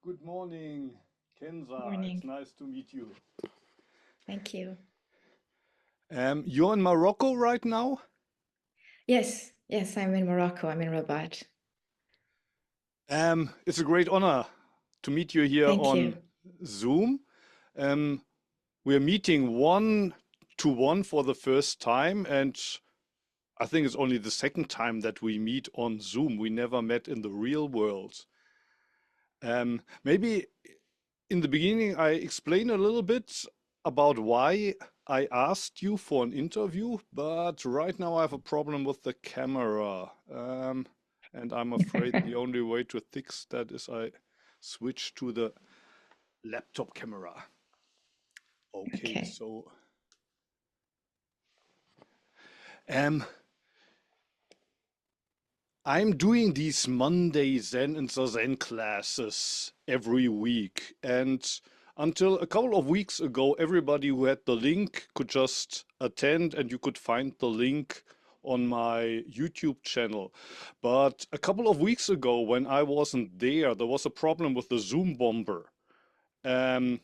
Good morning, Kenza. It's Morning. nice to meet you. Thank you. You're in Morocco right now? Yes, I'm in Morocco. I'm in Rabat. It's a great honor to meet you here Thank you. on Zoom. Um, we're meeting one to one for the first time, and I think it's only the second time that we meet on Zoom. We never met in the real world. Maybe in the beginning, I explain a little bit about why I asked you for an interview, but right now I have a problem with the camera. And I'm afraid the only way to fix that is I switch to the laptop camera. Okay, Okay. so um, I'm doing these Monday Zen and Zazen classes every week. And until a couple of weeks ago, everybody who had the link could just attend and you could find the link on my YouTube channel. But a couple of weeks ago, when I wasn't there, there was a problem with the Zoom bomber. Um,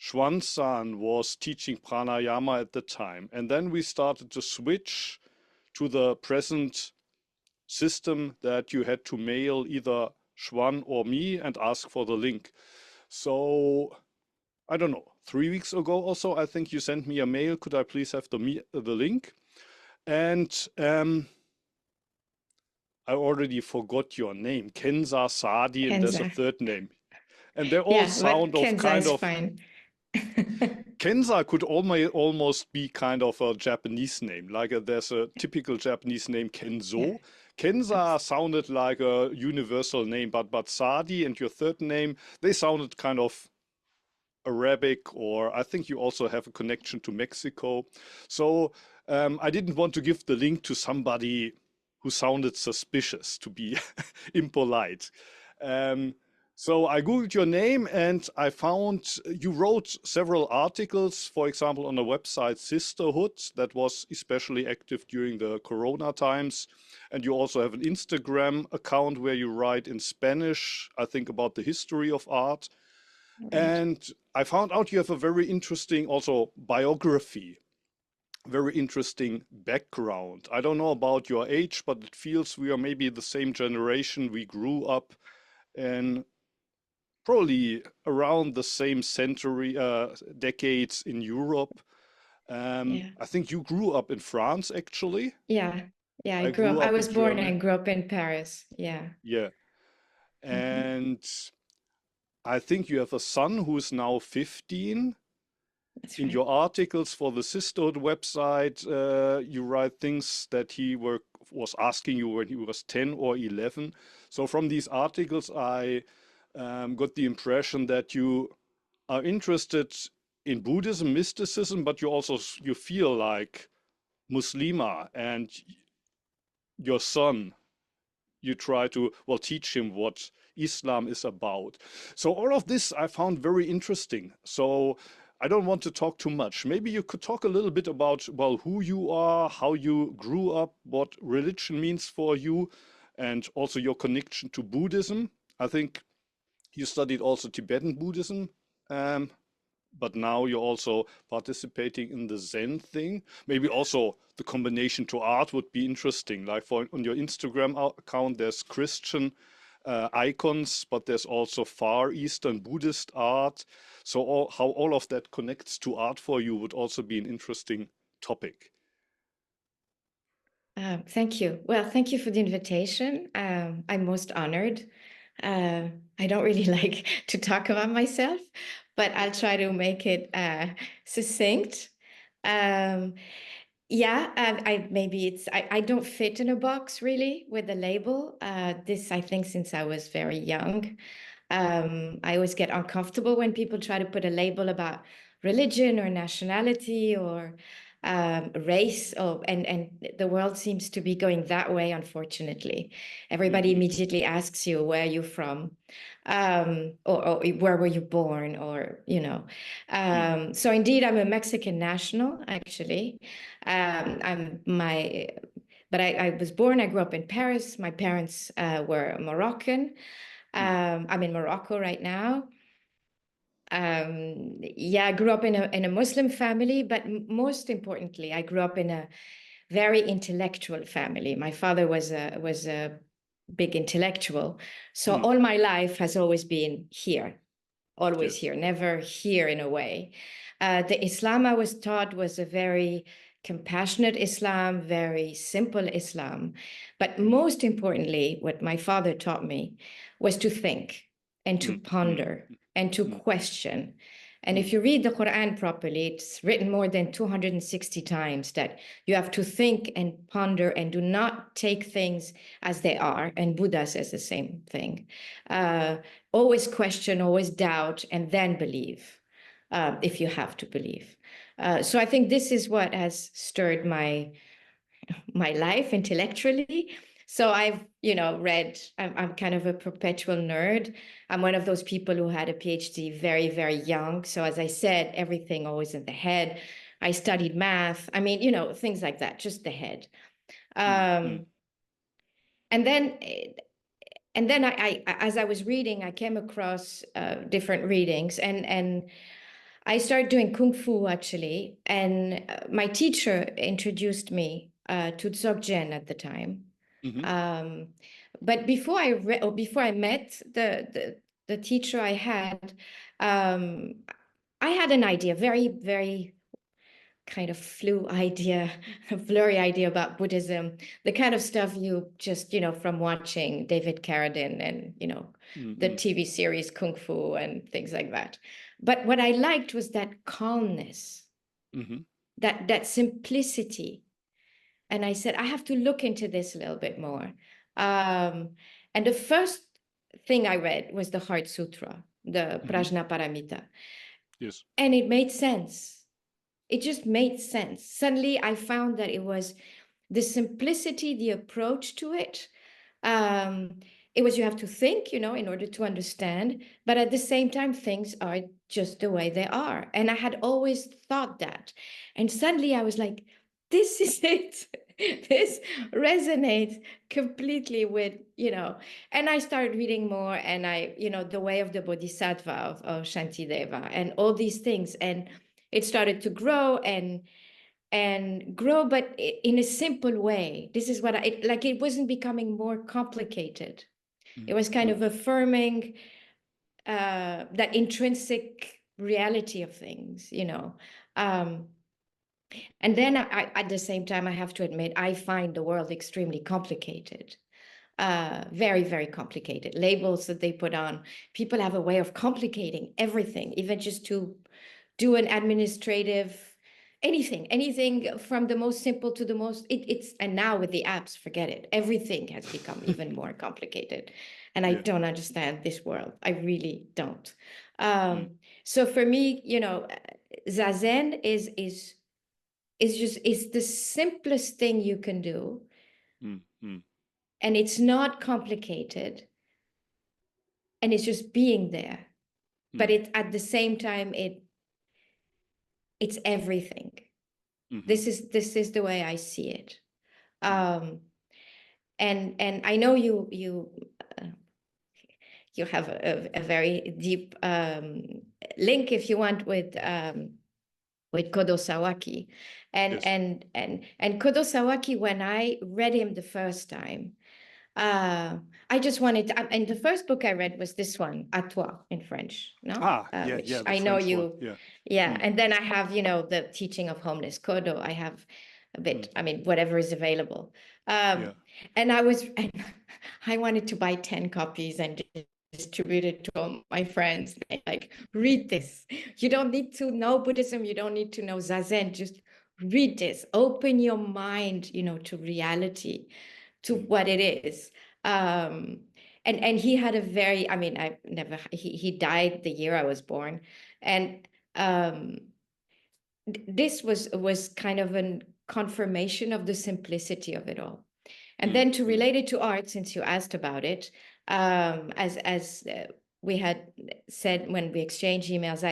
Xuan was teaching pranayama at the time. And then we started to switch to the present system that you had to mail either Xuan or me and ask for the link. So I don't know, 3 weeks ago or so, I think you sent me a mail. Could I please have the link? And I already forgot your name, Kenza Saadi, and there's a Kenza. third name. And they all Yeah, but sound of Kenza kind is of fine. Kenza could almost be kind of a Japanese name. Like there's a typical Japanese name, Yeah. Kenzo. Kenza sounded like a universal name, but Sadi and your third name, they sounded kind of Arabic, or I think you also have a connection to Mexico. So I didn't want to give the link to somebody who sounded suspicious, to be impolite. Um, so I Googled your name and I found you wrote several articles, for example, on the website Sisterhood, that was especially active during the Corona times. And you also have an Instagram account where you write in Spanish, I think, about the history of art. Right. And I found out you have a very interesting also biography, very interesting background. I don't know about your age, but it feels we are maybe the same generation. We grew up in probably around the same century, decades in Europe. Yeah. I think you grew up in France, actually. Yeah. Yeah, I I grew grew up. I up in was born Germany. and grew up in Paris. Yeah. Yeah. Hmm. And I think you have a son who is now 15. That's In right. your articles for the Sisterhood website, you write things that was asking you when he was 10 or 11. So from these articles, I got the impression that you are interested in Buddhism, mysticism, but you feel like Muslima, and your son, you try to, well, teach him what Islam is about. So all of this I found very interesting. So I don't want to talk too much. Maybe you could talk a little bit about, well, who you are, how you grew up, what religion means for you, and also your connection to Buddhism. I think you studied also Tibetan Buddhism, um, but now you're also participating in the Zen thing. Maybe also the combination to art would be interesting. Like for on your Instagram account, there's Christian icons, but there's also Far Eastern Buddhist art. So how all of that connects to art for you would also be an interesting topic. Thank you. Well, thank you for the invitation. I'm most honored. I don't really like to talk about myself, but I'll try to make it succinct. Um, yeah, I maybe I don't fit in a box really with the label. This I think since I was very young. I always get uncomfortable when people try to put a label about religion or nationality or race. Oh, and the world seems to be going that way, unfortunately. Everybody Hmm. immediately asks you where you're from, or where were you born, or Hmm. So indeed, I'm a Mexican national, actually. But I was born. I grew up in Paris. My parents were Moroccan. I'm in Morocco right now. Yeah, I grew up in a Muslim family, but most importantly, I grew up in a very intellectual family. My father was a big intellectual, so all my life has always been here, always here, never here in a way. The Islam I was taught was a very compassionate Islam, very simple Islam. But most importantly, what my father taught me was to think and to ponder and to question. And if you read the Quran properly, it's written more than 260 times that you have to think and ponder and do not take things as they are. And Buddha says the same thing. Always question, always doubt, and then believe, if you have to believe. So I think this is what has stirred my life intellectually. So I've, read, I'm kind of a perpetual nerd. I'm one of those people who had a PhD very, very young. So as I said, everything always in the head. I studied math. I mean, things like that, just the head. And then I as I was reading, I came across different readings, and I started doing Kung Fu actually. And my teacher introduced me to Dzogchen at the time. But before I met the teacher I had an idea, very, very kind of a blurry idea about Buddhism, the kind of stuff you just, from watching David Carradine and, the TV series Kung Fu and things like that. But what I liked was that calmness, that simplicity. And I said, I have to look into this a little bit more. And the first thing I read was the Heart Sutra, the Prajnaparamita. Yes. And it made sense. It just made sense. Suddenly I found that it was the simplicity, the approach to it. It was, you have to think, in order to understand, but at the same time, things are just the way they are. And I had always thought that. And suddenly I was like, this is it. This resonates completely with, and I started reading more, and the way of the Bodhisattva of Shantideva and all these things. And it started to grow and grow, but in a simple way. This is what it wasn't becoming more complicated. It was kind of affirming that intrinsic reality of things, and then at the same time, I have to admit, I find the world extremely complicated. Very, very complicated. Labels that they put on. People have a way of complicating everything, even just to do an administrative, anything from the most simple to the most, and now with the apps, forget it. Everything has become even more complicated. And I don't understand this world. I really don't. So for me, Zazen is the simplest thing you can do. And it's not complicated. And it's just being there. But at the same time, it's everything. This is the way I see it. And I know you have a very deep link, if you want, with Kodo Sawaki. And Kodo Sawaki, when I read him the first time, I just wanted to, and the first book I read was this one, À toi, in French, no? Which I know French you, one. And then I have, the teaching of homeless Kodo. I have a bit, I mean, whatever is available. And I wanted to buy 10 copies and distribute it to all my friends. Like, read this. You don't need to know Buddhism. You don't need to know Zazen. Just read this. Open your mind, to reality, to what it is. And he had a very, I mean, he died the year I was born. And this was kind of a confirmation of the simplicity of it all. And then to relate it to art, since you asked about it, as we had said when we exchanged emails,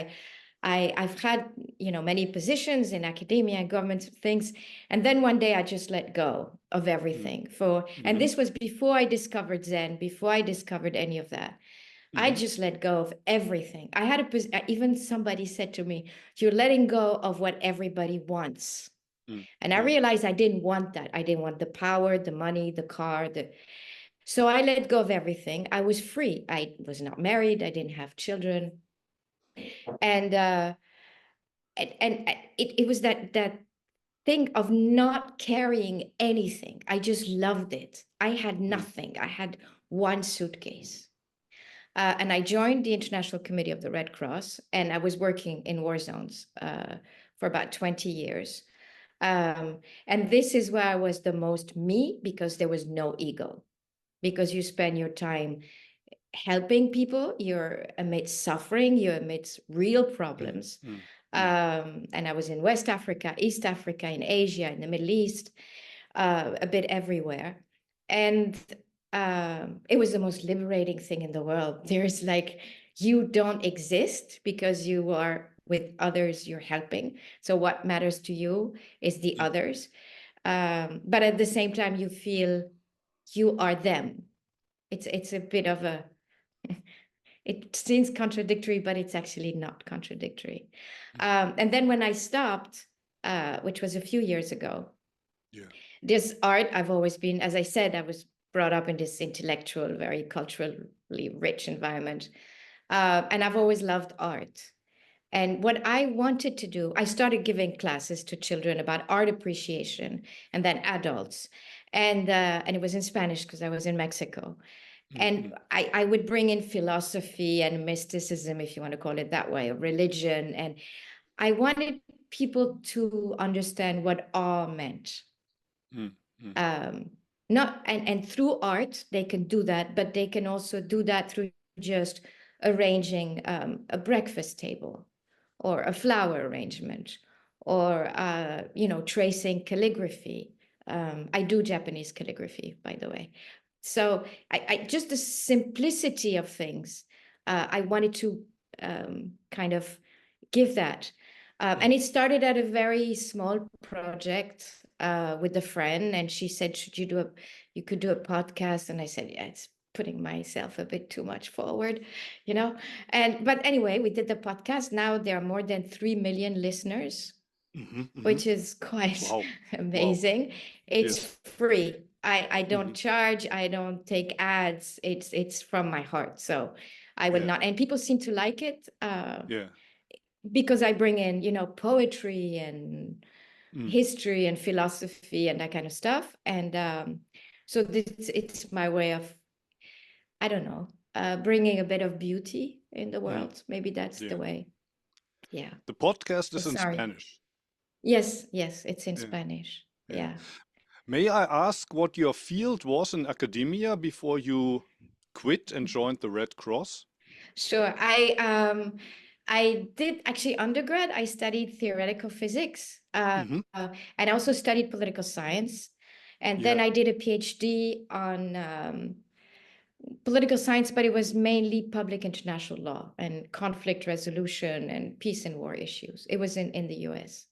I've had, many positions in academia and government things. And then one day I just let go of everything and this was before I discovered Zen, before I discovered any of that. I just let go of everything. I had even somebody said to me, you're letting go of what everybody wants. And I realized I didn't want that. I didn't want the power, the money, the car, so I let go of everything. I was free. I was not married. I didn't have children. And it was that thing of not carrying anything. I just loved it. I had nothing. I had one suitcase. And I joined the International Committee of the Red Cross, and I was working in war zones for about 20 years. And this is where I was the most me, because there was no ego, because you spend your time helping people, you're amidst suffering, you're amidst real problems. And I was in West Africa, East Africa, in Asia, in the Middle East, a bit everywhere. And it was the most liberating thing in the world. There's like, you don't exist because you are with others you're helping. So what matters to you is the others. But at the same time, you feel you are them. It's a bit of a, it seems contradictory, but it's actually not contradictory. And then when I stopped, which was a few years ago, this art, I've always been, as I said, I was brought up in this intellectual, very culturally rich environment. And I've always loved art. And what I wanted to do, I started giving classes to children about art appreciation, and then adults. And it was in Spanish because I was in Mexico. And I would bring in philosophy and mysticism, if you want to call it that way, religion. And I wanted people to understand what awe meant. Not and through art, they can do that, but they can also do that through just arranging a breakfast table or a flower arrangement or, tracing calligraphy. I do Japanese calligraphy, by the way. So I just the simplicity of things. I wanted to kind of give that. And it started at a very small project with a friend, and she said, you could do a podcast. And I said, yeah, it's putting myself a bit too much forward, but anyway, we did the podcast. Now there are more than 3 million listeners, which is quite amazing. It's free. I don't charge. I don't take ads. It's from my heart. So I would not, and people seem to like it. Because I bring in, poetry and history and philosophy and that kind of stuff. And so it's my way of, I don't know, bringing a bit of beauty in the world. Maybe that's the way. Yeah. The podcast is in Spanish. Yes, it's in Spanish. Yeah. May I ask what your field was in academia before you quit and joined the Red Cross? Sure. I did actually undergrad. I studied theoretical physics, and I also studied political science. And then I did a PhD on political science, but it was mainly public international law and conflict resolution and peace and war issues. It was in the US.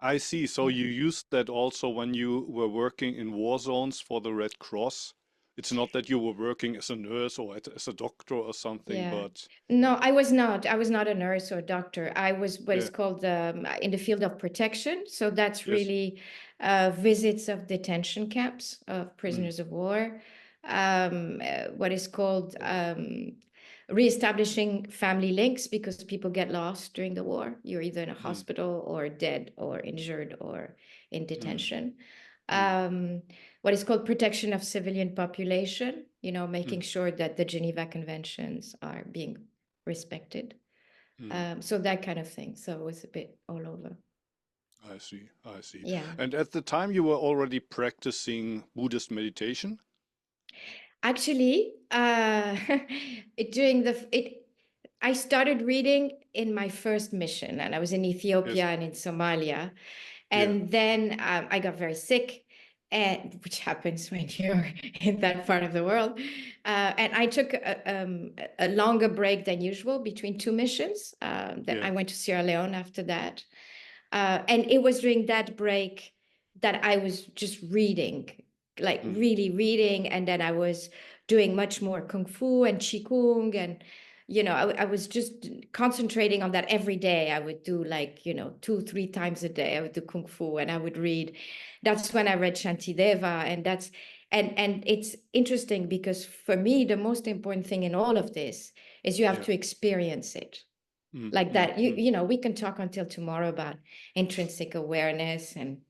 I see. So you used that also when you were working in war zones for the Red Cross. It's not that you were working as a nurse or as a doctor or something, but... No, I was not. I was not a nurse or a doctor. I was what is called in the field of protection. So that's really visits of detention camps of prisoners of war. What is called reestablishing family links, because people get lost during the war. You're either in a hospital or dead or injured or in detention. What is called protection of civilian population, making sure that the Geneva Conventions are being respected. So that kind of thing. So it was a bit all over. I see. Yeah. And at the time you were already practicing Buddhist meditation? Actually, I started reading in my first mission, and I was in Ethiopia and in Somalia. And then I got very sick, and which happens when you're in that part of the world. And I took a longer break than usual between two missions. That Yeah. I went to Sierra Leone after that. And it was during that break that I was just reading, like Mm. really reading. And then I was doing much more Kung Fu and Qigong. And, I was just concentrating on that every day. I would do like, 2, 3 times a day. I would do Kung Fu and I would read. That's when I read Shantideva. And it's interesting because for me, the most important thing in all of this is you have Yeah. to experience it Mm. like Mm. that. Mm. We can talk until tomorrow about intrinsic awareness and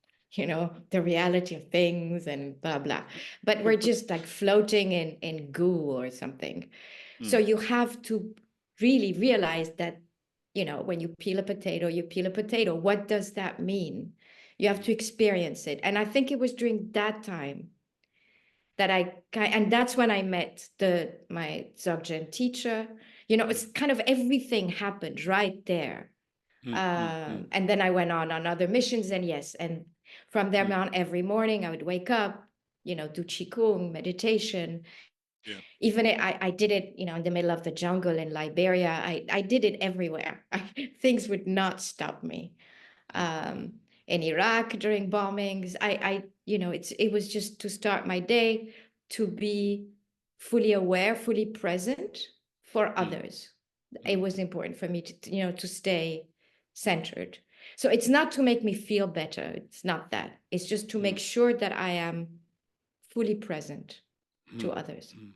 the reality of things and blah blah, but we're just like floating in goo or something. So Mm. you have to really realize that when you peel a potato, you peel a potato. What does that mean? You have to experience it. And I think it was during that time that and that's when I met my Dzogchen teacher. It's kind of everything happened right there. Mm. Mm. Mm. And then I went on other missions, and yes, and from there Mm. on, every morning I would wake up, do qigong, meditation. Yeah. Even I did it, in the middle of the jungle in Liberia. I did it everywhere. Things would not stop me. Mm. Mm. In Iraq during bombings. It was just to start my day, to be fully aware, fully present for Mm. others. It Mm. was important for me to stay centered. So it's not to make me feel better. It's not that. It's just to make Mm. sure that I am fully present to Mm. others. Mm.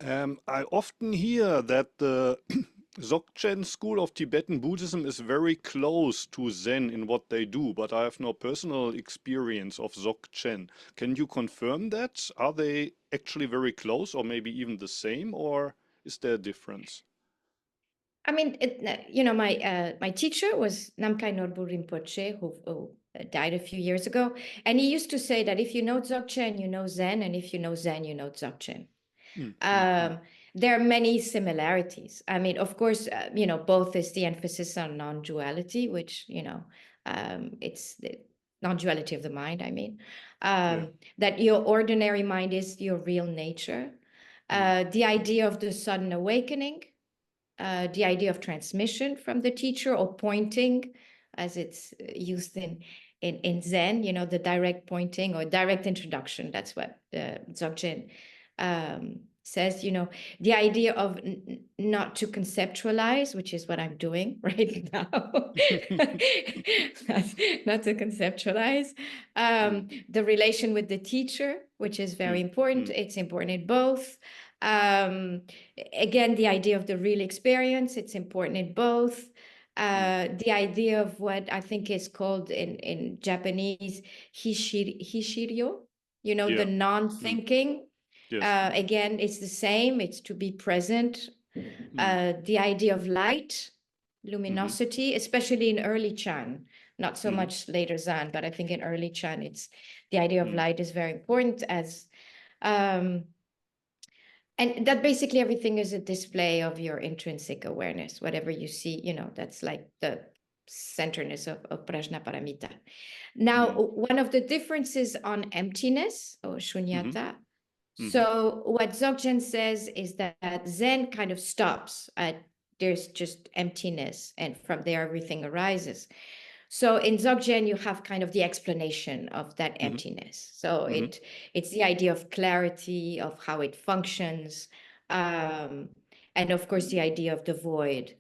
Mm. I often hear that the Dzogchen school of Tibetan Buddhism is very close to Zen in what they do, but I have no personal experience of Dzogchen. Can you confirm that? Are they actually very close, or maybe even the same, or is there a difference? I mean, my teacher was Namkhai Norbu Rinpoche, who died a few years ago, and he used to say that if you know Dzogchen, you know Zen, and if you know Zen, you know Dzogchen. Mm. Mm. Mm. Um, there are many similarities. I mean, of course, both is the emphasis on non-duality, which it's the non-duality of the mind. I mean, Yeah. that your ordinary mind is your real nature. Mm. The idea of the sudden awakening, the idea of transmission from the teacher, or pointing, as it's used in Zen, the direct pointing or direct introduction. That's what Dzogchen says. The idea of not to conceptualize, which is what I'm doing right now. not to conceptualize. Mm. The relation with the teacher, which is very Mm. important. Mm. It's important in both. Um, Again, the idea of the real experience, it's important in both. Mm. The idea of what I think is called in Japanese hishiryo, the Yeah. Mm. non-thinking. Yes. Again, it's the same. It's to be present. Mm. The idea of light, Mm-hmm. luminosity, especially in early Chan, not so Mm-hmm. much later Zan, but I think in early Chan, it's the idea of Mm. light is very important um, and that basically everything is a display of your intrinsic awareness. Whatever you see, that's like the centerness of Prajnaparamita. Now, Mm. one of the differences on emptiness or Mm-hmm. shunyata. Mm-hmm. So what Dzogchen says is that Zen kind of stops at there's just emptiness, and from there everything arises. So in Dzogchen, you have kind of the explanation of that Mm-hmm. emptiness. So Mm-hmm. it's the idea of clarity, of how it functions, um, and of course the idea of the void.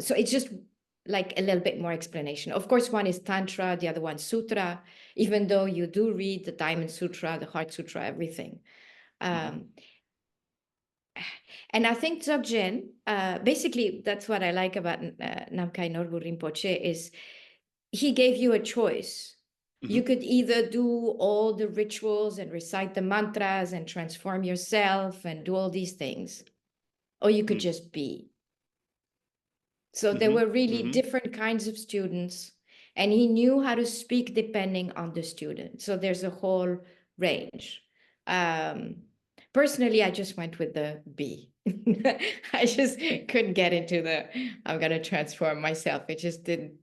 So it's just like a little bit more explanation. Of course, one is Tantra, the other one Sutra, even though you do read the Diamond Sutra, the Heart Sutra, everything. Mm-hmm. Um, and I think Dzogchen, basically, that's what I like about Namkhai Norbu Rinpoche is he gave you a choice. Mm-hmm. You could either do all the rituals and recite the mantras and transform yourself and do all these things, or you could just be. So there Mm-hmm. were really Mm-hmm. different kinds of students, and he knew how to speak depending on the student. So there's a whole range. Um, Personally, I just went with the B. I just couldn't get into the I'm going to transform myself. It just didn't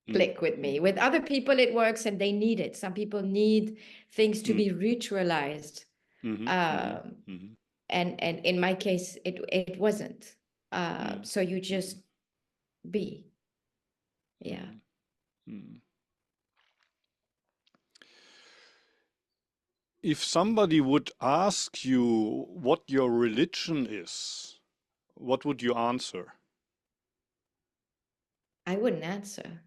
mm, click with mm, me. With other people, it works and they need it. Some people need things to mm, be ritualized. mhm, mhm, Um, mhm, and in my case, it wasn't. mm, So you mhm, just be. Yeah. mm, mm. If somebody would ask you what your religion is, what would you answer? I wouldn't answer.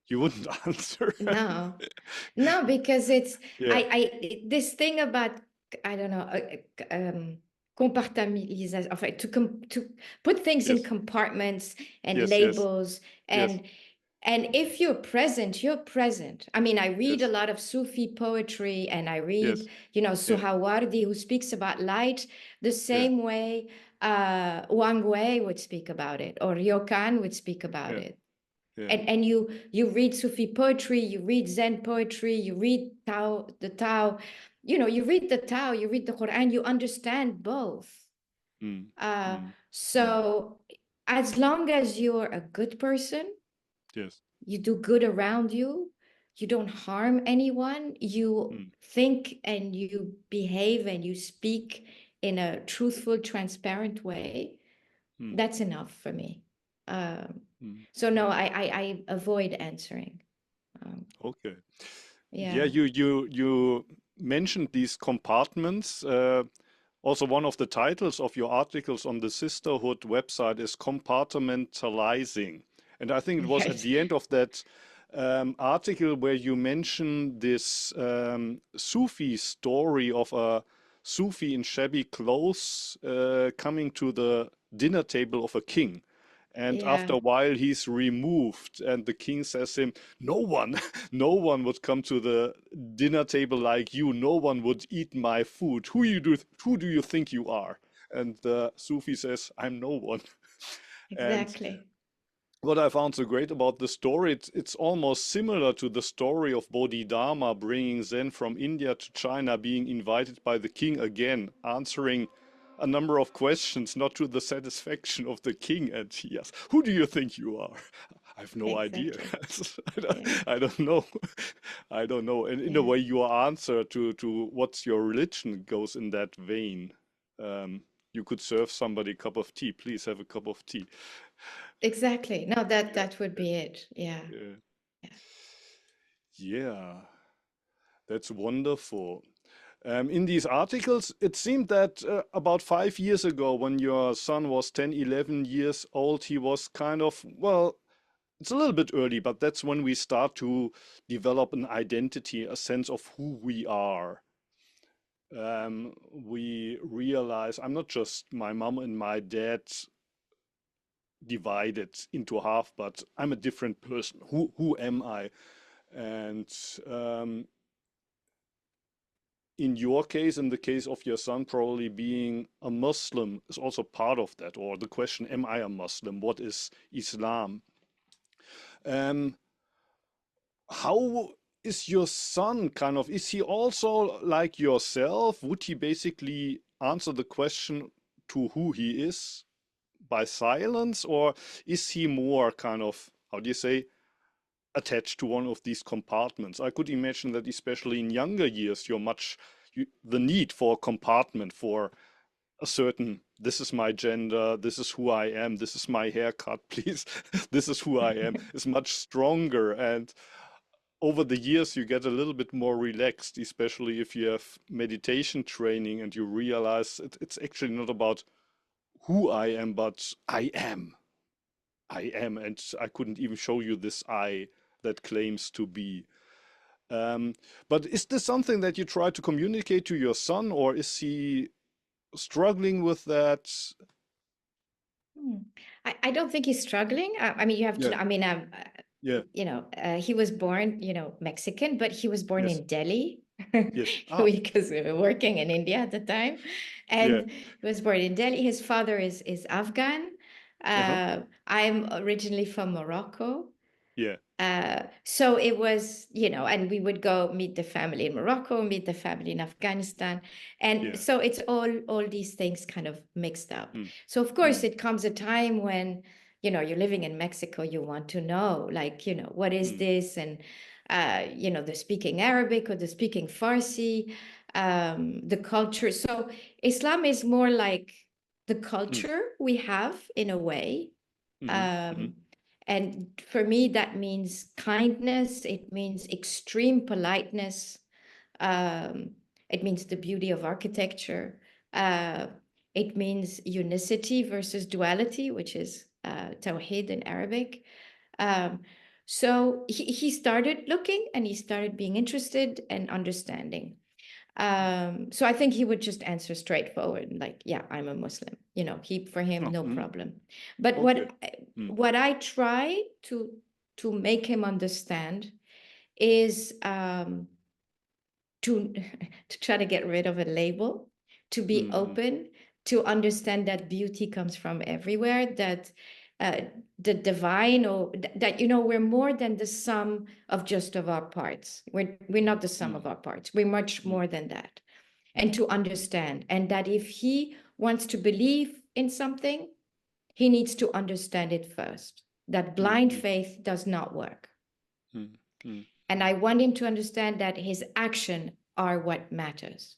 You wouldn't answer. No, no, because it's Yeah. this thing about, I don't know, compartmentalisation, enfin, to put things in Yes. compartments and Yes. Yes. labels, Yes. and if you're present, you're present. I mean, I read a Yes. lot of Sufi poetry, and I read, Yes. Yeah. Suhawardi, who speaks about light the Yeah. same way Wang Wei would speak about it, or Ryokan would speak about Yeah. it. Yeah. And you read Sufi poetry, you read Zen poetry, you read Tao, the Tao, you read the Tao, you read the Quran, you understand both. Mm, Uh, mm, mm. so as long as you're a good person, Yes. you do good around you don't harm anyone, you Mm, think and you behave and you speak in a truthful, transparent way, mm, that's enough for me. Um, mm, so no, mm. I avoid answering. Um, Okay. Yeah, yeah, you mentioned these compartments. Also, one of the titles of your articles on the Sisterhood website is compartmentalizing. And I think it was at yes, the end of that article where you mentioned this Sufi story of a Sufi in shabby clothes coming to the dinner table of a king. And after yeah, a while, he's removed, and the king says to him, "No one, no one would come to the dinner table like you. No one would eat my food. Who do you think you are?" And the Sufi says, "I'm no one." And exactly. what I found so great about the story, it's almost similar to the story of Bodhidharma bringing Zen from India to China, being invited by the king again, answering a number of questions, not to the satisfaction of the king. And he asks, "Who do you think you are?" I have no idea. Exactly. I don't, Yeah, I don't know. I don't know. And in a yeah, way, your answer to what's your religion goes in that vein. You could serve somebody a cup of tea. Please have a cup of tea. exactly. No, that Yeah, that would be it. Yeah, yeah, yeah, yeah. That's wonderful. In these articles, it seemed that about 5 years ago, when your son was 10, 11 years old, he was kind of, well, it's a little bit early, but that's when we start to develop an identity, a sense of who we are. We realize I'm not just my mom and my dad divided into half, but I'm a different person. Who am I? And in your case, in the case of your son, probably being a Muslim is also part of that, or the question, am I a Muslim? What is Islam? Um, how is your son kind of, is he also like yourself? Would he basically answer the question to who he is by silence, or is he more kind of, how do you say, attached to one of these compartments? I could imagine that especially in younger years, the need for a compartment for a certain, this is my gender, this is who I am, this is my haircut, please, this is who I am, is much stronger. And over the years, you get a little bit more relaxed, especially if you have meditation training and you realize it's actually not about who I am, but I am. I am, and I couldn't even show you this I that claims to be. Um, but is this something that you try to communicate to your son, or is he struggling with that? Hmm. I don't think he's struggling. I mean, you have to Yeah, know, I mean, yeah, he was born, Mexican, but he was born yes, in Delhi yes. Ah, because we were working in India at the time. yeah, And he was born in Delhi. His father is Afghan. uh-huh, I'm originally from Morocco. yeah, So it was, and we would go meet the family in Morocco, meet the family in Afghanistan. And yeah, so it's all these things kind of mixed up. mm, So of course mm, it comes a time when you're living in Mexico, you want to know, like, what is this? And, they're speaking Arabic or they're speaking Farsi, the culture. So Islam is more like the culture we have in a way. And for me, that means kindness. It means extreme politeness. Um, it means the beauty of architecture. Uh, it means unicity versus duality, which is tawhid in Arabic. Um, so he started looking and he started being interested and understanding. So I think he would just answer straightforward, like, yeah, I'm a Muslim. For him, no problem. But Okay. what I try to make him understand is to to try to get rid of a label, to be open, to understand that beauty comes from everywhere, that the divine, or that we're more than the sum of just of our parts. We're not the sum of our parts. We're much more than that. And to understand, and that if he wants to believe in something, he needs to understand it first. That blind faith does not work. And I want him to understand that his action are what matters.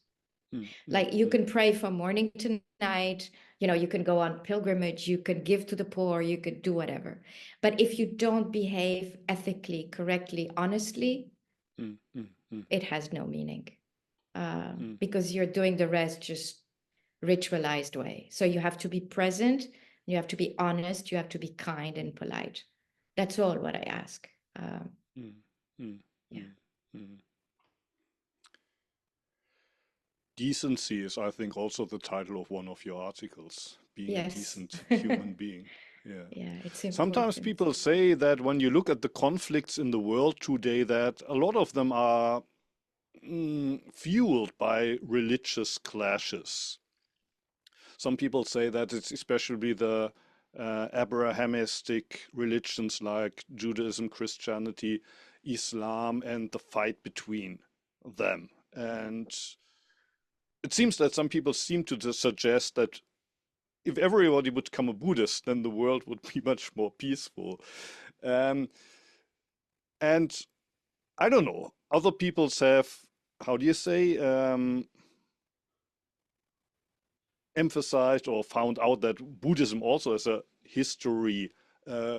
Like, you can pray from morning to night, you can go on pilgrimage, you could give to the poor, you could do whatever. But if you don't behave ethically, correctly, honestly, it has no meaning. Because you're doing the rest just ritualized way. So you have to be present, you have to be honest, you have to be kind and polite. That's all what I ask. Yeah. Decency is, I think, also the title of one of your articles, being a Yes. decent human being. Yeah. Yeah, it's Sometimes important. people say that when you look at the conflicts in the world today, that a lot of them are fueled by religious clashes. Some people say that it's especially the Abrahamistic religions like Judaism, Christianity, Islam, and the fight between them. And it seems that some people seem to suggest that if everybody would become a Buddhist, then the world would be much more peaceful. Um, and I don't know, other peoples have, how do you say, emphasized or found out that Buddhism also has a history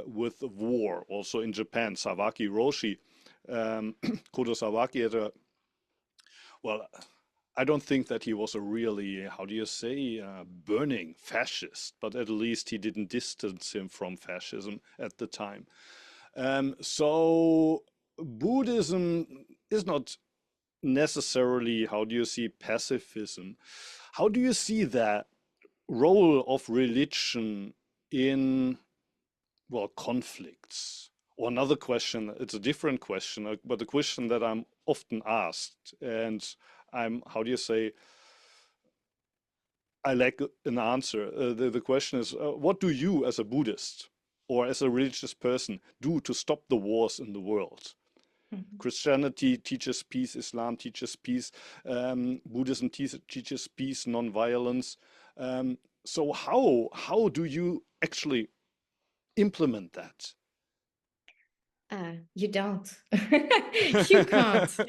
with war. Also in Japan, Sawaki Roshi, Kodo Sawaki had a, well, I don't think that he was a really, how do you say, burning fascist, but at least he didn't distance him from fascism at the time. So Buddhism is not necessarily, how do you see, pacifism. How do you see that role of religion in, well, conflicts? Or another question, it's a different question, but a question that I'm often asked, and how do you say, I lack an answer. The question is, what do you as a Buddhist or as a religious person do to stop the wars in the world? Christianity teaches peace, Islam teaches peace, Buddhism teaches peace, non-violence. So how do you actually implement that? You don't. You can't.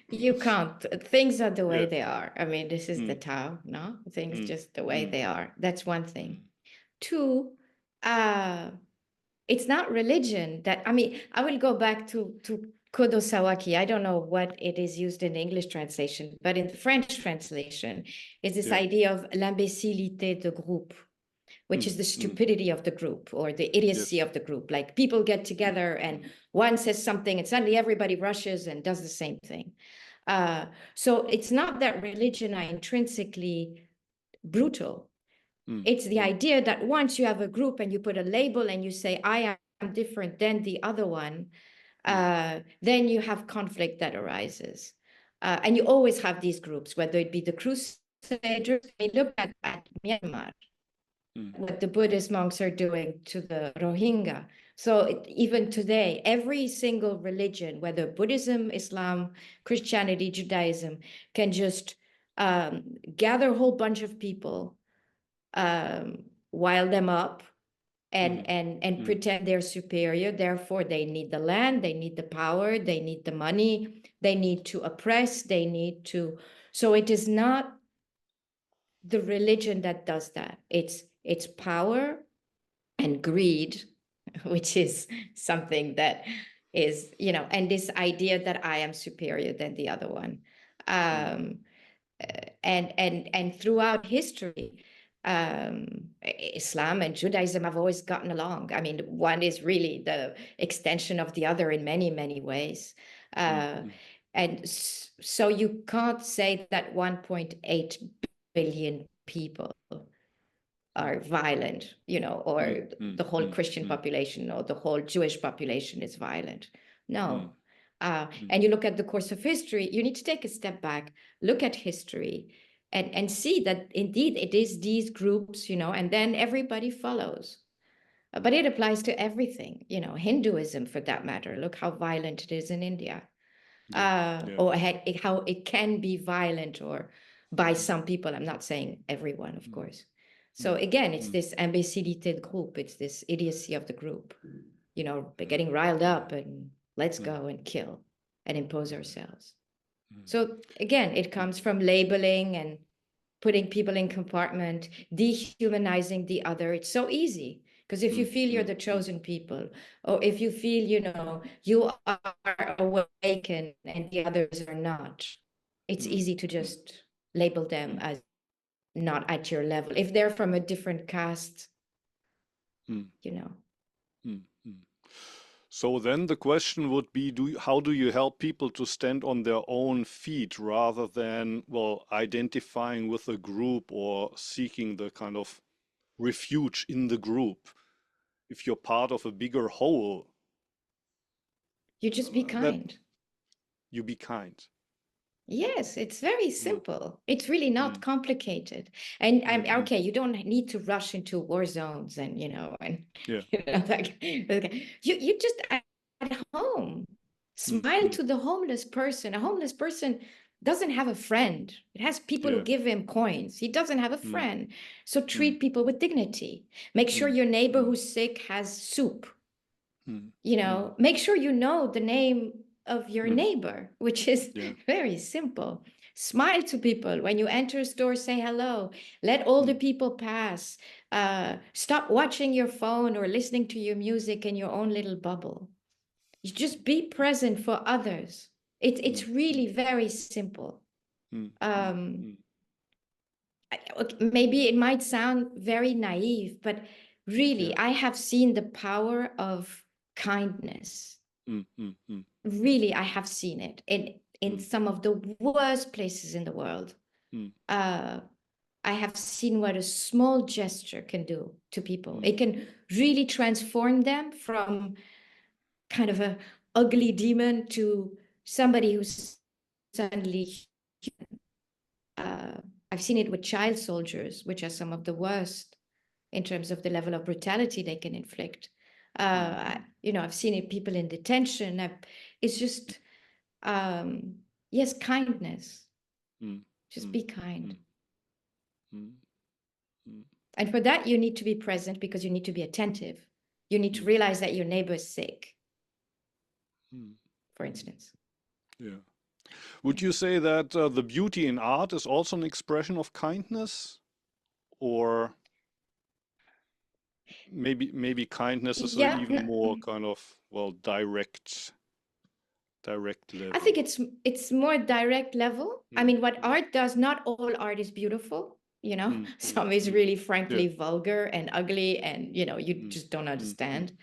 You can't. Things are the way Yeah. they are. I mean, this is the Tao, no? Things Mm, just the way mm, they are. That's one thing. mm. Two, it's not religion that, I mean, I will go back to Kodo Sawaki. I don't know what it is used in the English translation, but in the French translation, is this Yeah. idea of l'imbécilité de groupe, which is the stupidity of the group or the idiocy Yes. of the group. Like, people get together and one says something and suddenly everybody rushes and does the same thing. So it's not that religion are intrinsically brutal. It's the idea that once you have a group and you put a label and you say, I am different than the other one, then you have conflict that arises. And you always have these groups, whether it be the Crusaders. I mean, look at Myanmar, what the Buddhist monks are doing to the Rohingya. So even today, every single religion, whether Buddhism, Islam, Christianity, Judaism, can just gather a whole bunch of people, rile them up, and pretend they're superior. Therefore, they need the land, they need the power, they need the money, they need to oppress, they need to. So it is not the religion that does that. It's power and greed, which is something that is, and this idea that I am superior than the other one. And throughout history, Islam and Judaism have always gotten along. I mean, one is really the extension of the other in many, many ways. And so you can't say that 1.8 billion people are violent, or the whole Christian population or the whole Jewish population is violent. No. And you look at the course of history, you need to take a step back, look at history, and see that indeed it is these groups, and then everybody follows. But it applies to everything, Hinduism for that matter. Look how violent it is in India. Or how it can be violent or by some people. I'm not saying everyone, of course. So again, it's this imbécilité de groupe. It's this idiocy of the group, getting riled up and let's go and kill and impose ourselves. So again, it comes from labeling and putting people in compartment, dehumanizing the other. It's so easy because if you feel you're the chosen people, or if you feel, you are awakened and the others are not, it's easy to just label them as not at your level. If they're from a different caste, So then the question would be, how do you help people to stand on their own feet rather than, well, identifying with a group or seeking the kind of refuge in the group? If you're part of a bigger whole, you just be kind. You be kind. Yes, it's very simple. It's really not complicated. And I'm okay, you don't need to rush into war zones and like you just at home smile to the homeless person. A homeless person doesn't have a friend. It has people who give him coins. He doesn't have a friend. So treat people with dignity. Make sure your neighbor who's sick has soup. Make sure you know the name of your neighbor, which is very simple. Smile to people. When you enter a store, say hello. Let older people pass. Stop watching your phone or listening to your music in your own little bubble. You just be present for others. It's really very simple. Maybe it might sound very naive, but really, I have seen the power of kindness. Really, I have seen it in some of the worst places in the world. I have seen what a small gesture can do to people. It can really transform them from kind of a ugly demon to somebody who's suddenly human. I've seen it with child soldiers, which are some of the worst in terms of the level of brutality they can inflict. I've seen it people in detention. It's just, yes, kindness. Just be kind. And for that, you need to be present because you need to be attentive. You need to realize that your neighbor is sick, for instance. Yeah. Would you say that the beauty in art is also an expression of kindness? Or maybe kindness is an even more kind of, well, direct level. I think it's more direct level. I mean, what art does, not all art is beautiful, some is really frankly vulgar and ugly and you just don't understand.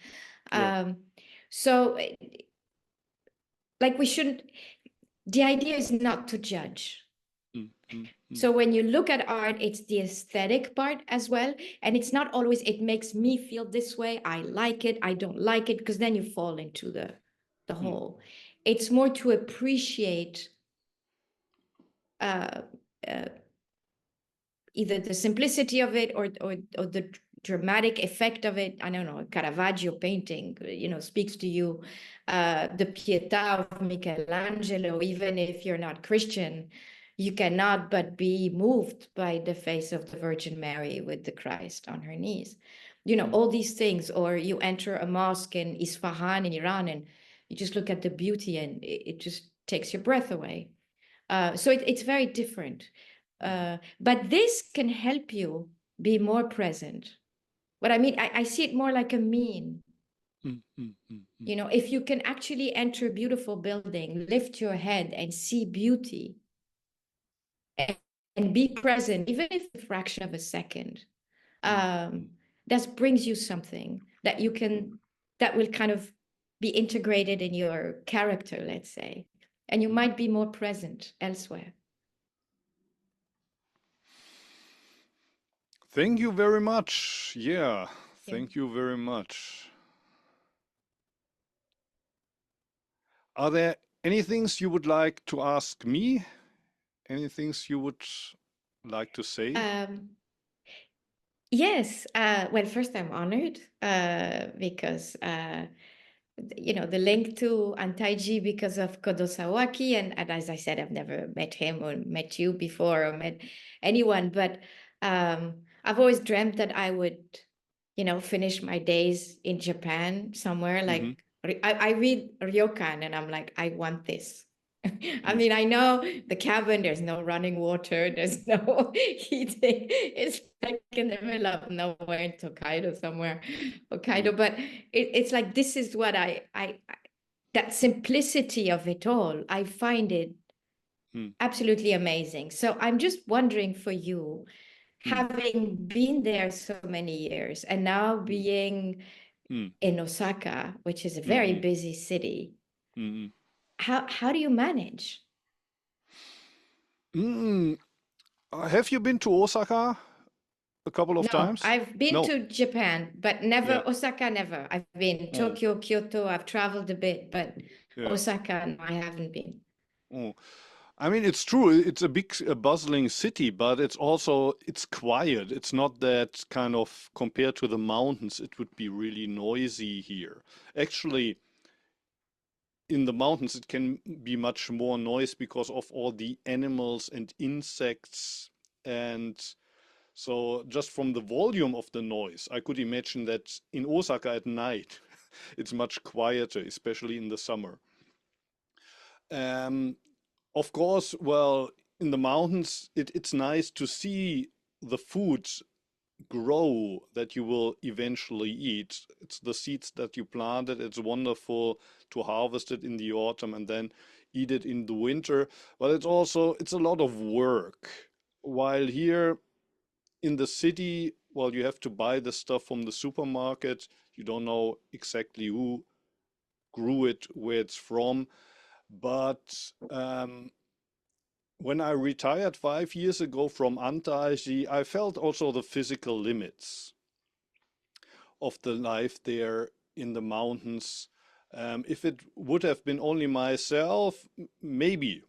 So like the idea is not to judge. So when you look at art, it's the aesthetic part as well. And it's not always, it makes me feel this way. I like it. I don't like it. Because then you fall into the hole. It's more to appreciate either the simplicity of it or the dramatic effect of it. I don't know, a Caravaggio painting, speaks to you. The Pietà of Michelangelo, even if you're not Christian, you cannot but be moved by the face of the Virgin Mary with the Christ on her knees. you know, all these things. Or you enter a mosque in Isfahan in Iran and you just look at the beauty and it just takes your breath away. So it's very different. But this can help you be more present. What I mean, I see it more like a mean. You know, if you can actually enter a beautiful building, lift your head and see beauty and be present, even if a fraction of a second, that brings you something that you can, that will kind of be integrated in your character, let's say, and you might be more present elsewhere. Thank you very much. Yeah, Yeah. thank you very much. Are there any things you would like to ask me? Any things you would like to say? Yes. Well, first, I'm honored because you know, the link to Antaiji because of Kodosawaki. And as I said, I've never met him or met you before or met anyone, but I've always dreamt that I would, you know, finish my days in Japan somewhere. Mm-hmm. Like I read ryokan and I'm like, I want this. I Mm. mean, I know the cabin, there's no running water, there's no heating. It's like in the middle of nowhere in Tokaido somewhere, Mm. Hokkaido. But it's like, this is what that simplicity of it all, I find it Mm. absolutely amazing. So I'm just wondering for you, Mm. having been there so many years and now Mm. being Mm. in Osaka, which is a very Mm. busy city, Mm. how do you manage? Mm. Have you been to Osaka a couple of No, times? I've been No. to Japan, but Yeah. never Osaka, never. I've been Oh, Tokyo, Kyoto, I've traveled a bit, but yeah. Osaka, no, I haven't been. Oh. I mean, it's true. It's a big, bustling city, but it's also it's quiet. It's not that kind of compared to the mountains. It would be really noisy here. Actually, in the mountains, it can be much more noise because of all the animals and insects. And so, just from the volume of the noise, I could imagine that in Osaka at night, it's much quieter, especially in the summer. Um, of course, well, in the mountains, it's nice to see the food grow that you will eventually eat. It's the seeds that you planted. It's wonderful to harvest it in the autumn and then eat it in the winter. But it's also it's a lot of work. While here in the city, well, you have to buy the stuff from the supermarket. You don't know exactly who grew it, where it's from. But when I retired 5 years ago from Antaiji, I felt also the physical limits of the life there in the mountains. If it would have been only myself, maybe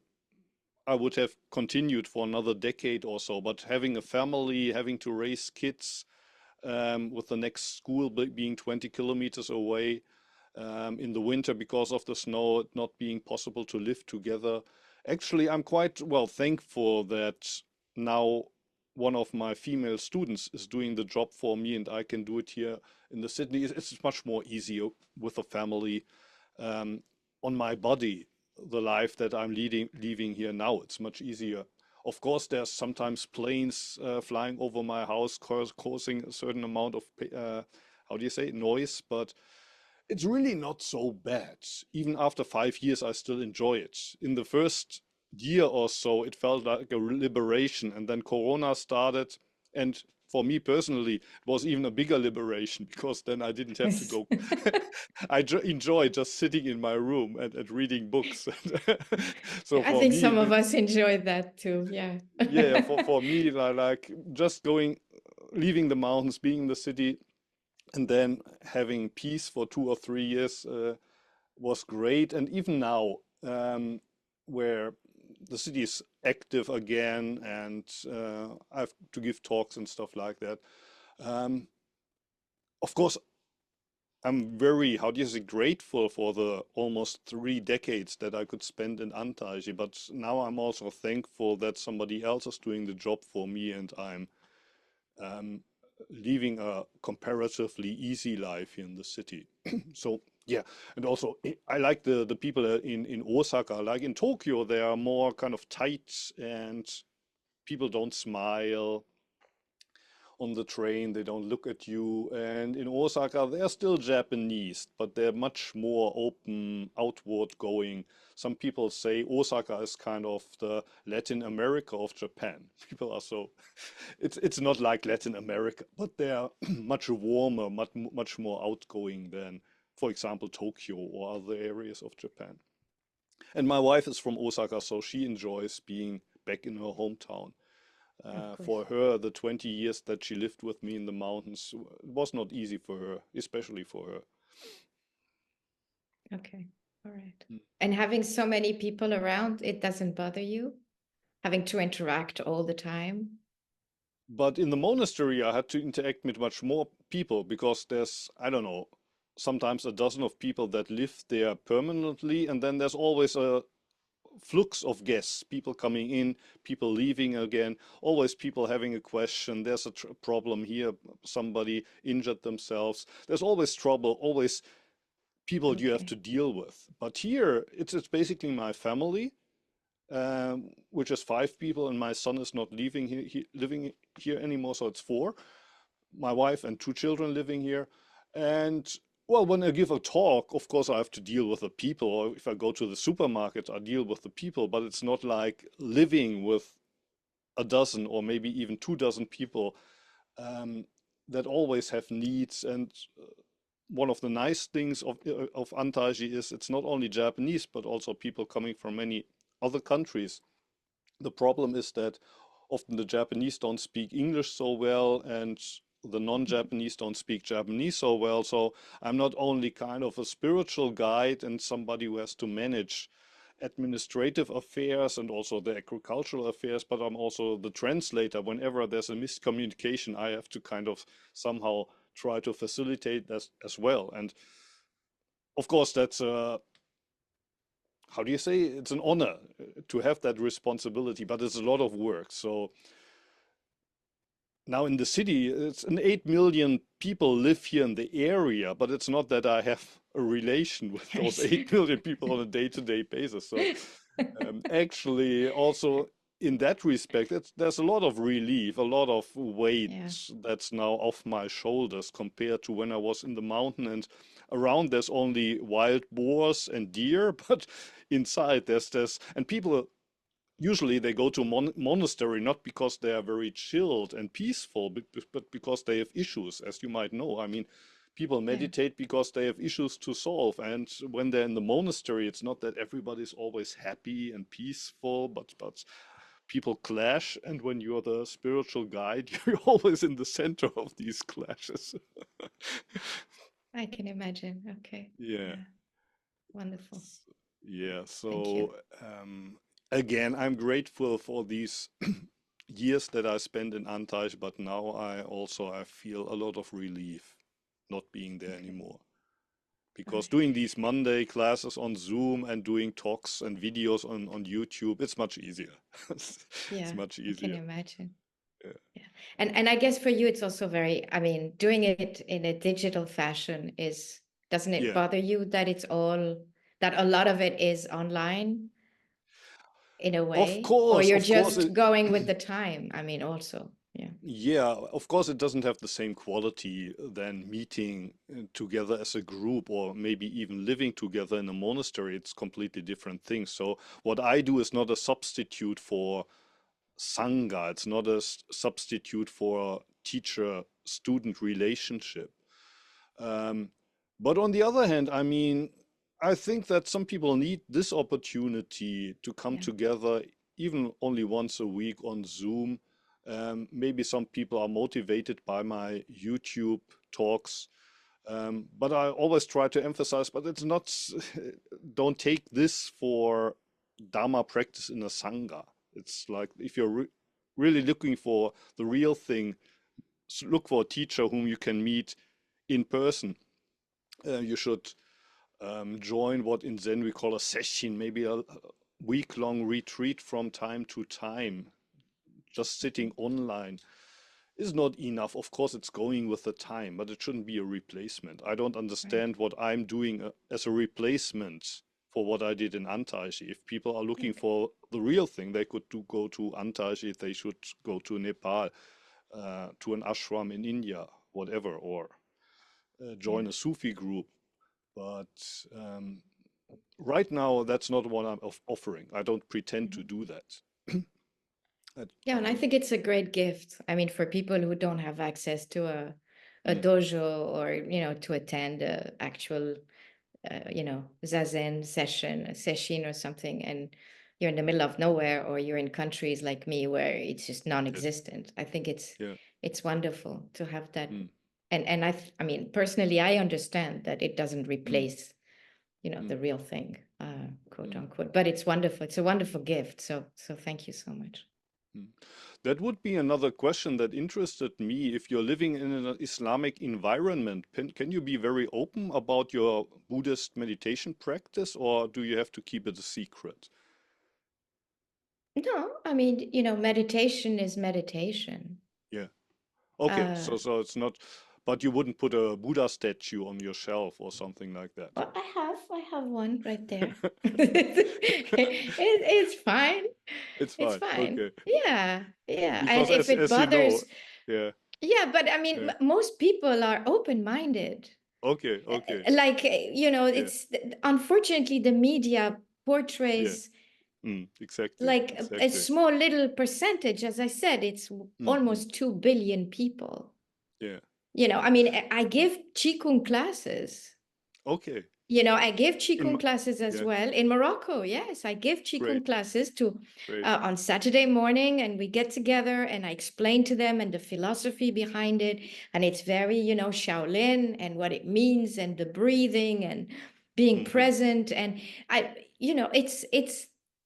I would have continued for another decade or so. But having a family, having to raise kids, with the next school being 20 kilometers away, in the winter because of the snow, not being possible to live together. Actually, I'm quite well thankful that now one of my female students is doing the job for me and I can do it here in the Sydney. It's much more easier with a family, um, on my body. The life that I'm leaving here now, it's much easier. Of course, there's sometimes planes flying over my house, causing a certain amount of how do you say noise, but it's really not so bad. Even after 5 years, I still enjoy it. In the first year or so, it felt like a liberation, and then Corona started, and for me personally, it was even a bigger liberation because then I didn't have to Yes. go. I enjoy just sitting in my room and reading books. So I for think me, some of us enjoy that too. Yeah. yeah, for me, like just going, leaving the mountains, being in the city, and then having peace for 2 or 3 years was great. And even now, where the city is active again, and I have to give talks and stuff like that. Um, of course, I'm very, how do you say, grateful for the almost 3 decades that I could spend in Antalya. But now I'm also thankful that somebody else is doing the job for me, and I'm um, leaving a comparatively easy life here in the city. So yeah, and also I like the people in Osaka. Like in Tokyo, they are more kind of tight and people don't smile on the train, they don't look at you. And in Osaka, they're still Japanese, but they're much more open, outward going. Some people say Osaka is kind of the Latin America of Japan. People are so, it's not like Latin America, but they are much warmer, much more outgoing than, for example, Tokyo or other areas of Japan. And my wife is from Osaka, so she enjoys being back in her hometown. Of course. For her, the 20 years that she lived with me in the mountains was not easy for her, especially for her. Okay. All right. Mm. And having so many people around, it doesn't bother you? Having to interact all the time? But in the monastery, I had to interact with much more people because there's, I don't know, sometimes a dozen of people that live there permanently, and then there's always a flux of guests, people coming in, people leaving again, always people having a question. There's a problem here, somebody injured themselves. There's always trouble, always people you have Okay. to deal with. But here, it's basically my family, which is 5 people, and my son is not living here anymore, so it's 4. My wife and 2 children living here. And well, when I give a talk, of course, I have to deal with the people, or if I go to the supermarket, I deal with the people, but it's not like living with a dozen or maybe even 2 dozen people um, that always have needs. And one of the nice things of Antaiji is it's not only Japanese, but also people coming from many other countries. The problem is that often the Japanese don't speak English so well, and the non-Japanese don't speak Japanese so well. So I'm not only kind of a spiritual guide and somebody who has to manage administrative affairs and also the agricultural affairs, but I'm also the translator. Whenever there's a miscommunication, I have to kind of somehow try to facilitate that as well. And of course, that's how do you say, it's an honor to have that responsibility, but it's a lot of work. So now in the city, it's an 8 million people live here in the area, but it's not that I have a relation with I those see. 8 million people on a day-to-day basis. So actually, also in that respect, there's a lot of relief, a lot of weight Yeah. that's now off my shoulders compared to when I was in the mountain, and around there's only wild boars and deer, but inside there's and people usually they go to monastery not because they are very chilled and peaceful, but because they have issues, as you might know. I mean, people Yeah. meditate because they have issues to solve. And when they're in the monastery, it's not that everybody's always happy and peaceful, but people clash. And when you're the spiritual guide, you're always in the center of these clashes. I can imagine. Okay. Yeah. Yeah. Wonderful. Yeah, Thank you. so again, I'm grateful for these years that I spent in Antaj, but now I feel a lot of relief not being there Okay. anymore. All Because right. doing these Monday classes on Zoom and doing talks and videos on YouTube, it's much easier. It's Yeah, much I can easier. imagine. Yeah. Yeah. And I guess for you it's also very, I mean, doing it in a digital fashion is, doesn't it Yeah. bother you that it's all, that a lot of it is online in a way? Or you're Of course, just going with the time? I mean, also. Yeah. yeah, of course, it doesn't have the same quality than meeting together as a group or maybe even living together in a monastery. It's completely different things. So, what I do is not a substitute for Sangha, it's not a substitute for teacher-student relationship. Um, but on the other hand, I mean, I think that some people need this opportunity to come Yeah. together, even only once a week on Zoom. Maybe some people are motivated by my YouTube talks. But I always try to emphasize, but it's not, don't take this for Dharma practice in a Sangha. It's like if you're really looking for the real thing, look for a teacher whom you can meet in person. You should join what in Zen we call a session, maybe a week-long retreat from time to time, just sitting online. is not enough. Of course, it's going with the time, but it shouldn't be a replacement. I don't Right. understand what I'm doing as a replacement for what I did in Antaiji. If people are looking Okay. for the real thing, they could go to Antaiji. They should go to Nepal, to an ashram in India, whatever, or Yeah. join a Sufi group. But right now, that's not what I'm offering. I don't pretend to Mhm. do that. Yeah, I and I don't. think it's a great gift. I mean, for people who don't have access to a Mm, dojo or, to attend a actual, Zazen session, a session or something, and you're in the middle of nowhere, or you're in countries like me where it's just yes. non-existent. I think Yeah. it's wonderful to have that. Mm, And I mean, personally, I understand that it doesn't mm, replace, mm, the real thing, quote mm. unquote. But it's wonderful. It's a wonderful gift. So thank you so much. Mm. That would be another question that interested me. If you're living in an Islamic environment, can you be very open about your Buddhist meditation practice, or do you have to keep it a secret? No, I mean, meditation is meditation. Yeah. Okay. Uh, So it's not, but you wouldn't put a Buddha statue on your shelf or something like that. well, I have one right there. It's fine. It's It's fine. fine. Okay. Yeah, yeah. And Because if it as you know, bothers, yeah, yeah, but I mean, yeah. most people are open-minded. Okay. Okay. Like, Yeah. it's unfortunately the media Yeah. portrays Mm, exactly. like a Exactly. small little percentage. As I said, it's Mm, mm, almost 2 billion people. yeah. I mean, I give Qigong classes. Okay. I give In Qigong my, classes as yeah. well in Morocco. Yes, I give Qigong Great. classes to Great. on Saturday morning, and we get together and I explain to them and the philosophy behind it. And it's very, Shaolin and what it means and the breathing and being Mm-hmm. present. And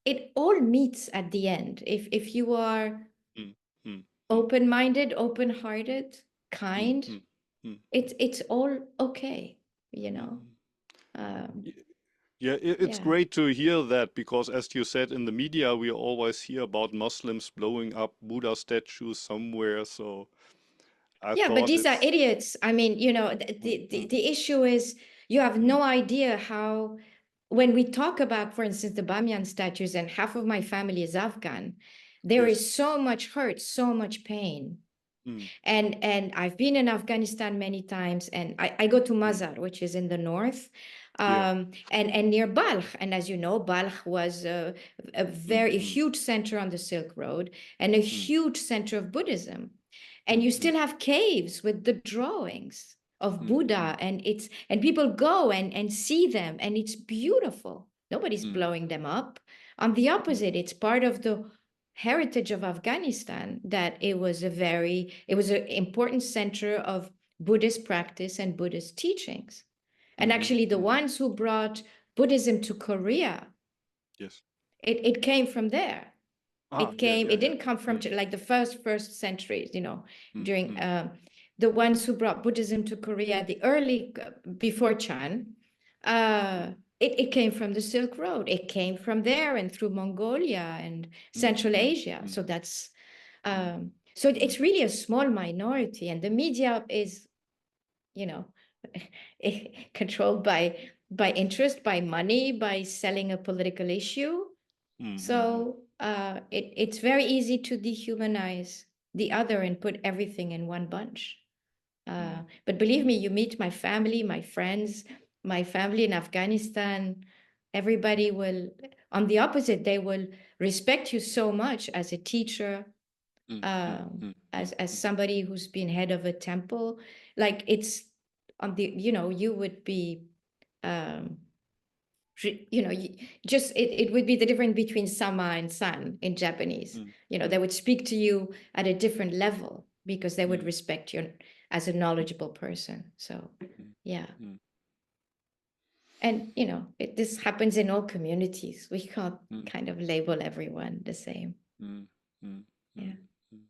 it all meets at the end. If you are Mm, mm, mm, open-minded, open-hearted, mm, kind, mm, mm, it's all okay, you mm, know. mm. Um, Y- Yeah, it's yeah. great to hear that because, as you said in the media, we always hear about Muslims blowing up Buddha statues somewhere. So I Yeah, but thought these are it's. idiots. I mean, Mm, mm, the issue is you have mm, no idea how, when we talk about, for instance, the Bamyan statues, and half of my family is Afghan, there yes. is so much hurt, so much pain. Mm, And I've been in Afghanistan many times, and I go to mm, Mazar, which is in the north, yeah. and near Balkh. And as you know, Balkh was a Mm, very mm, huge center on the Silk Road and a mm, huge center of Buddhism. And mm, you mm, still have caves with the drawings of mm, Buddha, mm, and people go and see them, and it's beautiful. Nobody's mm, blowing them up. On the mm, opposite, it's part of the heritage of Afghanistan that it was an important center of Buddhist practice and Buddhist teachings. And mm-hmm, actually, the mm-hmm. ones who brought Buddhism to Korea, Yes. it came from there. Ah, yeah, It yeah, yeah. didn't come from Mm, like the first centuries, mm, during mm, the ones who brought Buddhism to Korea, the early, before Chan, uh, it came from the Silk Road. It came from there and through Mongolia and mm, Central mm, Asia. mm, So that's mm, so mm, it's really a small minority, and the media is, you know, controlled by interest, by money, by selling a political issue. mm, mm, mm, So it's very easy to dehumanize the other and put everything in one bunch. mm, But believe me, mm, you meet my family, my friends, my family in Afghanistan, everybody will, on the opposite, they will respect you so much as a teacher, mm, mm, mm, mm, as mm. somebody who's been head of a temple. Like it's on the, you would be, um, just it would be the difference between sama and san in Japanese. Mm, They mm, would speak to you at a different level because they would mm, respect you as a knowledgeable person. So, mm, yeah. mm, And, this happens in all communities. We can't mm, kind of label everyone the same. mm, mm, Yeah. mm, mm.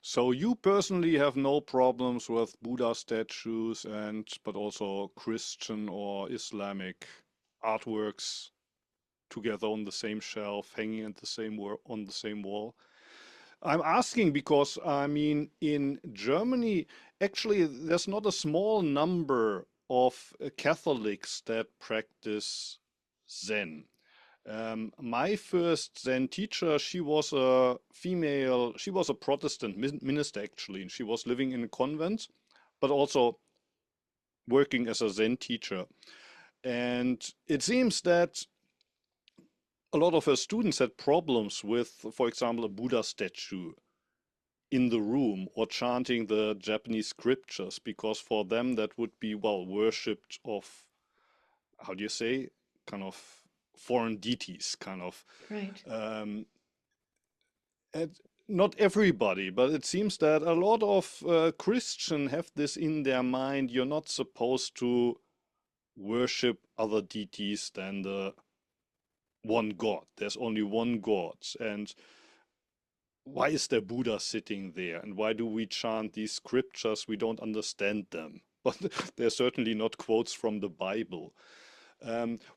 So you personally have no problems with Buddha statues and but also Christian or Islamic artworks together on the same shelf, hanging at the same on the same wall. I'm asking because I mean, in Germany, actually, there's not a small number of Catholics that practice Zen. My first Zen teacher, she was a female, she was a Protestant minister actually, and she was living in a convent, but also working as a Zen teacher. And it seems that a lot of her students had problems with, for example, a Buddha statue in the room or chanting the Japanese scriptures, because for them that would be, well, worshipped of, how do you say, kind of foreign deities, kind of. Right. Um, and not everybody, but it seems that a lot of Christians have this in their mind. You're not supposed to worship other deities than the one God. There's only one God. And why is there Buddha sitting there? And why do we chant these scriptures? We don't understand them. But they're certainly not quotes from the Bible.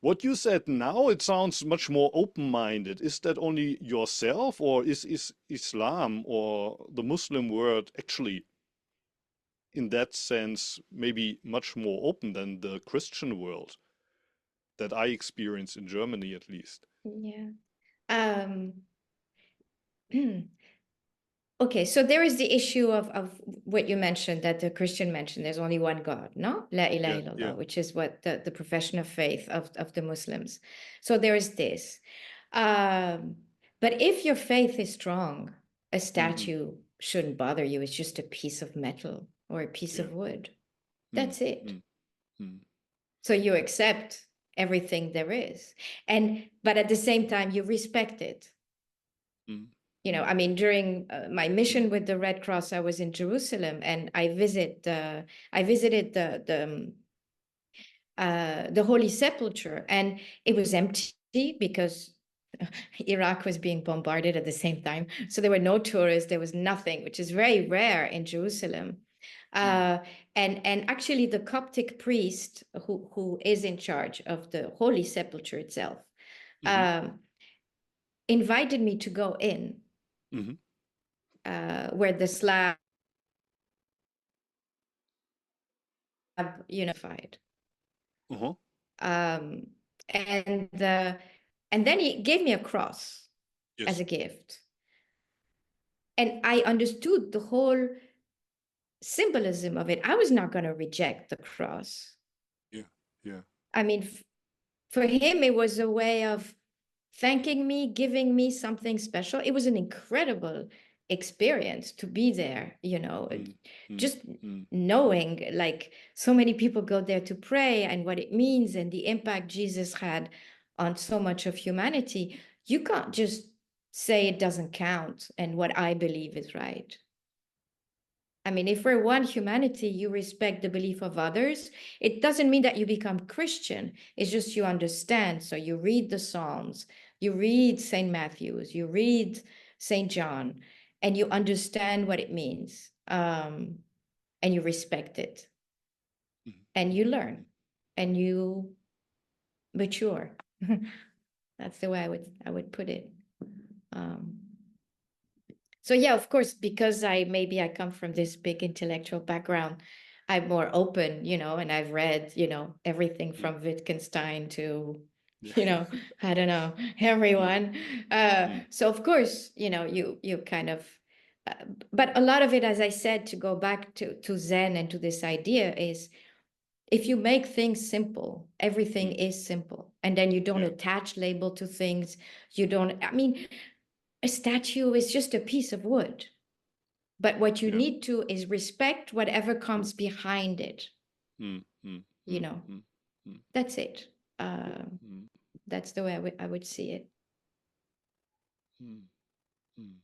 What you said now, it sounds much more open-minded. Is that only yourself, or is Islam or the Muslim world actually, in that sense, maybe much more open than the Christian world that I experience in Germany, at least? Yeah. Um, okay, so there is the issue of what you mentioned, that the Christian mentioned, there's only one God, no? La ilaha Yeah, yeah. illallah, which is what the profession of faith of the Muslims. So there is this. Um, but if your faith is strong, a Mm-hmm. statue shouldn't bother you. It's just a piece of metal or a piece Yeah. of wood. Mm, That's it. mm, mm, So you accept everything there is. But at the same time, you respect it. mm, I mean, during my mission mm, with the Red Cross, I was in Jerusalem, and I visited the Holy Sepulchre, and it was empty because Iraq was being bombarded at the same time. So there were no tourists, there was nothing, which is very rare in Jerusalem. mm, Uh, and actually, the Coptic priest who is in charge of the Holy Sepulchre itself mhm, um, invited me to go in, mhm, where the slab unified. uh-huh. Um, and and then he gave me a cross as Yes. a gift. And I understood the whole symbolism of it. I was not going to reject the cross. Yeah. Yeah. I mean, for him, it was a way of thanking me, giving me something special. It was an incredible experience to be there, Mm, mm, just mm, knowing like so many people go there to pray and what it means and the impact Jesus had on so much of humanity. You can't just say it doesn't count and what I believe is right. I mean, if we're one humanity, you respect the belief of others. It doesn't mean that you become Christian. It's just you understand. So you read the Psalms, you read St. Matthew's, you read St. John, and you understand what it means. And you respect it, mm, and mm, you learn, and you mature. That's the way I would put it. Um, So yeah, of course, because maybe I come from this big intellectual background, I'm more open, and I've read, everything mm, from Wittgenstein to, yeah. I don't know, Mm, everyone. mm, So of course, you kind of, uh, but a lot of it, as I said, to go back to Zen and to this idea is if you make things simple, everything mm, is simple. And then you don't yeah. attach label to things. You don't, I mean, a statue is just a piece of wood. But what you Yeah. need to is respect whatever comes behind it. Mm, mm, You mm, know, mm, mm, that's it. Uh, mm, that's the way I would see it. mm, mm,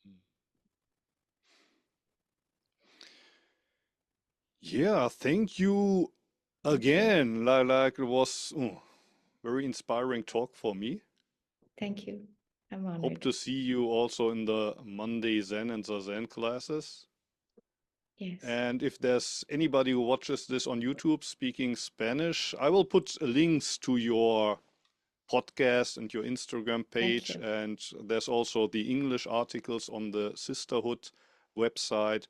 mm. Yeah, thank you Thank you. again. Like it was very inspiring talk for me. Thank you. I'm Hope honored. to see you also in the Monday Zen and Zazen classes. Yes. And if there's anybody who watches this on YouTube speaking Spanish, I will put links to your podcast and your Instagram Thank page. you. And there's also the English articles on the Sisterhood website.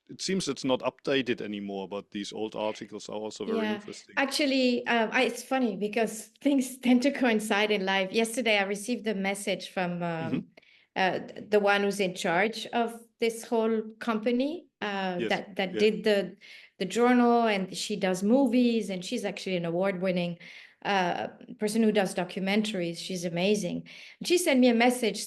It seems it's not updated anymore, but these old articles are also very Yeah, interesting. actually, it's funny because things tend to coincide in life. Yesterday, I received a message from Hmm. the one who's in charge of this whole company Yes. that Yeah. did the journal, and she does movies, and she's actually an award-winning uh, person who does documentaries. She's amazing. And she sent me a message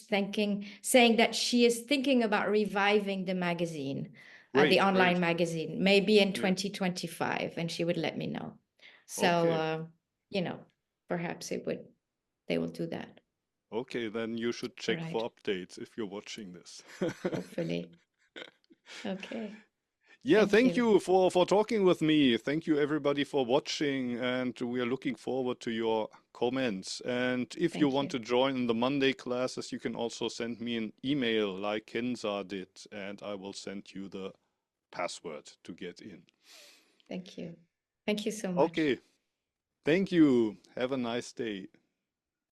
saying that she is thinking about reviving the magazine, the Great. online Great. magazine, maybe in Yeah. 2025, and she would let me know. So, Okay. you know, perhaps they will do that. Okay. Then you should All check right. for updates if you're watching this. Hopefully. Okay. Yeah, Thank thank you. you for talking with me. Thank you everybody for watching, and we are looking forward to your comments. And if you Thank want you. to join in the Monday classes, you can also send me an email like Kenza did, and I will send you the password to get in. Thank you. Thank you so much. Okay, thank you. Have a nice day.